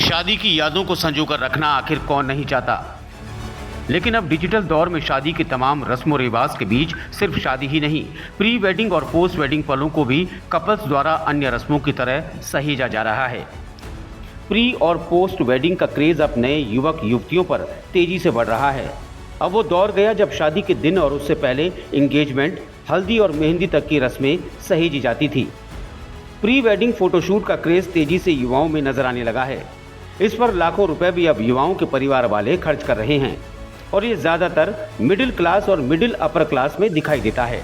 शादी की यादों को संजोकर रखना आखिर कौन नहीं चाहता। लेकिन अब डिजिटल दौर में शादी के तमाम रस्म और रिवाज के बीच सिर्फ शादी ही नहीं, प्री वेडिंग और पोस्ट वेडिंग पलों को भी कपल्स द्वारा अन्य रस्मों की तरह सहेजा जा रहा है। प्री और पोस्ट वेडिंग का क्रेज अब नए युवक युवतियों पर तेजी से बढ़ रहा है। अब वो दौर गया जब शादी के दिन और उससे पहले एंगेजमेंट, हल्दी और मेहंदी तक की रस्में सहेजी जाती थी। प्री वेडिंग फोटोशूट का क्रेज तेजी से युवाओं में नजर आने लगा है। इस पर लाखों रुपए भी अब युवाओं के परिवार वाले खर्च कर रहे हैं और ये ज्यादातर मिडिल क्लास और मिडिल अपर क्लास में दिखाई देता है।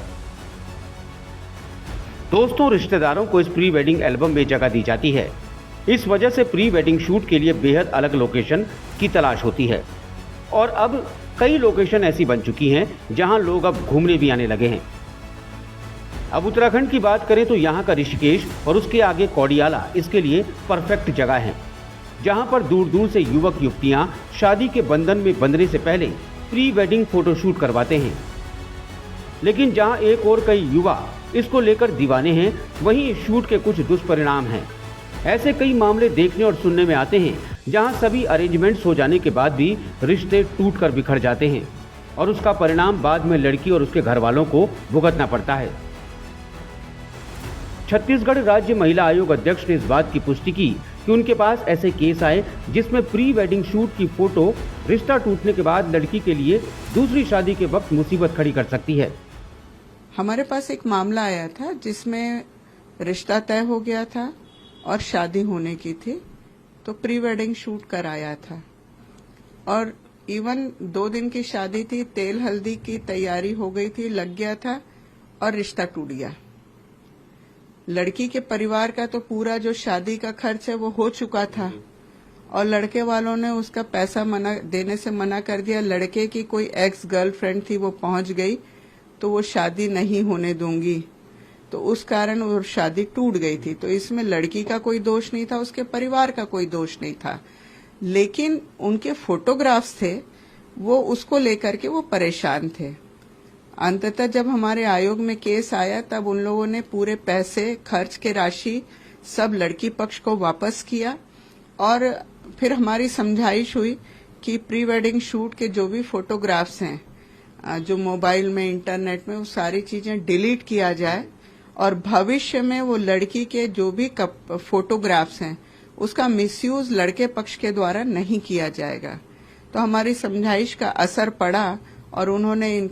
दोस्तों, रिश्तेदारों को इस प्री वेडिंग एल्बम में जगह दी जाती है। इस वजह से प्री वेडिंग शूट के लिए बेहद अलग लोकेशन की तलाश होती है और अब कई लोकेशन ऐसी बन चुकी हैं जहां लोग अब घूमने भी आने लगे हैं। अब उत्तराखंड की बात करें तो यहाँ का ऋषिकेश और उसके आगे कौडियाला इसके लिए परफेक्ट जगह है, जहां पर दूर दूर से युवक युवतियां शादी के बंधन में बंधने से पहले प्री वेडिंग फोटोशूट करवाते हैं। लेकिन जहां एक और कई युवा इसको लेकर दीवाने हैं, वहीं इस शूट के कुछ दुष्परिणाम हैं। ऐसे कई मामले देखने और सुनने में आते हैं जहां सभी अरेंजमेंट्स हो जाने के बाद भी रिश्ते टूट कर बिखर जाते हैं और उसका परिणाम बाद में लड़की और उसके घर वालों को भुगतना पड़ता है। छत्तीसगढ़ राज्य महिला आयोग अध्यक्ष ने इस बात की पुष्टि की कि उनके पास ऐसे केस आए जिसमें प्री वेडिंग शूट की फोटो रिश्ता टूटने के बाद लड़की के लिए दूसरी शादी के वक्त मुसीबत खड़ी कर सकती है। हमारे पास एक मामला आया था जिसमें रिश्ता तय हो गया था और शादी होने की थी, तो प्री वेडिंग शूट कराया था और इवन 2 दिन की शादी थी, तेल हल्दी की तैयारी हो गई थी, लग गया था और रिश्ता टूट गया। लड़की के परिवार का तो पूरा जो शादी का खर्च है वो हो चुका था और लड़के वालों ने उसका पैसा देने से मना कर दिया। लड़के की कोई एक्स गर्लफ्रेंड थी, वो पहुंच गई तो वो शादी नहीं होने दूंगी, तो उस कारण वो शादी टूट गई थी। तो इसमें लड़की का कोई दोष नहीं था, उसके परिवार का कोई दोष नहीं था, लेकिन उनके फोटोग्राफ्स थे वो उसको लेकर के वो परेशान थे। अंततः जब हमारे आयोग में केस आया तब उन लोगों ने पूरे पैसे खर्च के राशि सब लड़की पक्ष को वापस किया और फिर हमारी समझाइश हुई कि प्री वेडिंग शूट के जो भी फोटोग्राफ्स हैं जो मोबाइल में, इंटरनेट में, वो सारी चीजें डिलीट किया जाए और भविष्य में वो लड़की के जो भी फोटोग्राफ्स हैं उसका मिसयूज लड़के पक्ष के द्वारा नहीं किया जाएगा। तो हमारी समझाइश का असर पड़ा और उन्होंने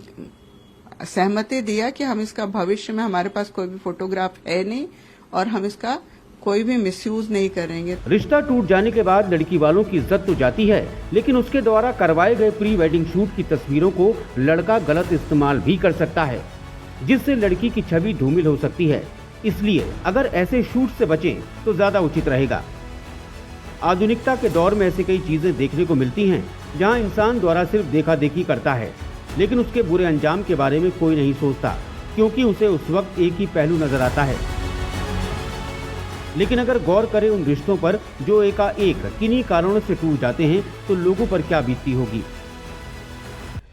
सहमति दिया कि हम इसका भविष्य में, हमारे पास कोई भी फोटोग्राफ है नहीं और हम इसका कोई भी मिसयूज नहीं करेंगे। रिश्ता टूट जाने के बाद लड़की वालों की इज्जत तो जाती है, लेकिन उसके द्वारा करवाए गए प्री वेडिंग शूट की तस्वीरों को लड़का गलत इस्तेमाल भी कर सकता है, जिससे लड़की की छवि धूमिल हो सकती है। इसलिए अगर ऐसे शूट से बचें तो ज्यादा उचित रहेगा। आधुनिकता के दौर में ऐसी कई चीजें देखने को मिलती हैं जहां इंसान द्वारा सिर्फ देखा देखी करता है, लेकिन उसके बुरे अंजाम के बारे में कोई नहीं सोचता, क्योंकि उसे उस वक्त एक ही पहलू नजर आता है। लेकिन अगर गौर करें उन रिश्तों पर जो एकाएक किन्हीं कारणों से टूट जाते हैं, तो लोगों पर क्या बीतती होगी।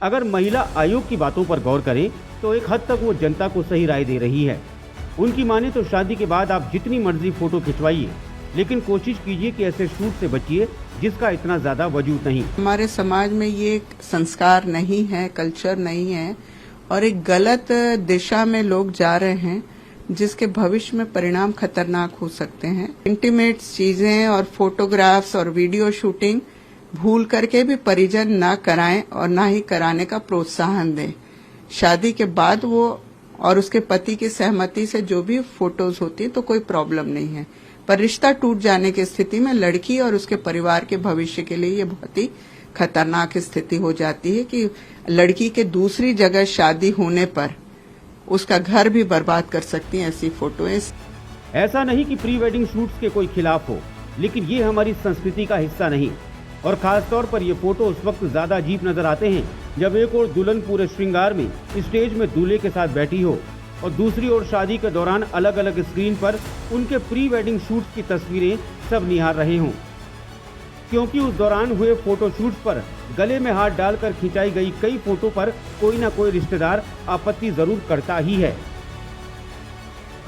अगर महिला आयोग की बातों पर गौर करें तो एक हद तक वो जनता को सही राय दे रही है। उनकी माने तो शादी के बाद आप जितनी मर्जी फोटो खिंचवाइए, लेकिन कोशिश कीजिए कि ऐसे शूट से बचिए जिसका इतना ज्यादा वजूद नहीं। हमारे समाज में ये एक संस्कार नहीं है, कल्चर नहीं है और एक गलत दिशा में लोग जा रहे हैं जिसके भविष्य में परिणाम खतरनाक हो सकते हैं। इंटीमेट चीजें और फोटोग्राफ्स और वीडियो शूटिंग भूल करके भी परिजन ना कराएं और ना ही कराने का प्रोत्साहन दें। शादी के बाद वो और उसके पति की सहमति से जो भी फोटोज होती है तो कोई प्रॉब्लम नहीं है, पर रिश्ता टूट जाने की स्थिति में लड़की और उसके परिवार के भविष्य के लिए ये बहुत ही खतरनाक स्थिति हो जाती है कि लड़की के दूसरी जगह शादी होने पर उसका घर भी बर्बाद कर सकती हैं ऐसी फोटोएं। ऐसा नहीं कि प्री वेडिंग शूट्स के कोई खिलाफ हो, लेकिन ये हमारी संस्कृति का हिस्सा नहीं और खास तौर पर ये फोटो उस वक्त ज्यादा अजीब नजर आते हैं जब एक और दुल्हन पूरे श्रृंगार में स्टेज में दूल्हे के साथ बैठी हो और दूसरी ओर शादी के दौरान अलग अलग स्क्रीन पर उनके प्री वेडिंग शूट्स की तस्वीरें सब निहार रहे हों, क्योंकि उस दौरान हुए फोटो शूट्स पर गले में हाथ डालकर खिंचाई गई कई फोटो पर कोई ना कोई रिश्तेदार आपत्ति जरूर करता ही है।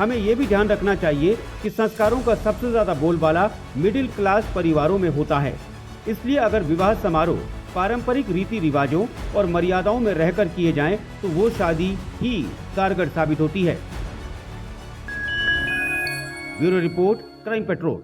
हमें ये भी ध्यान रखना चाहिए कि संस्कारों का सबसे ज्यादा बोलबाला मिडिल क्लास परिवारों में होता है। इसलिए अगर विवाह समारोह पारंपरिक रीति रिवाजों और मर्यादाओं में रहकर किए जाएं तो वो शादी ही कारगर साबित होती है। Bureau report, crime petrol.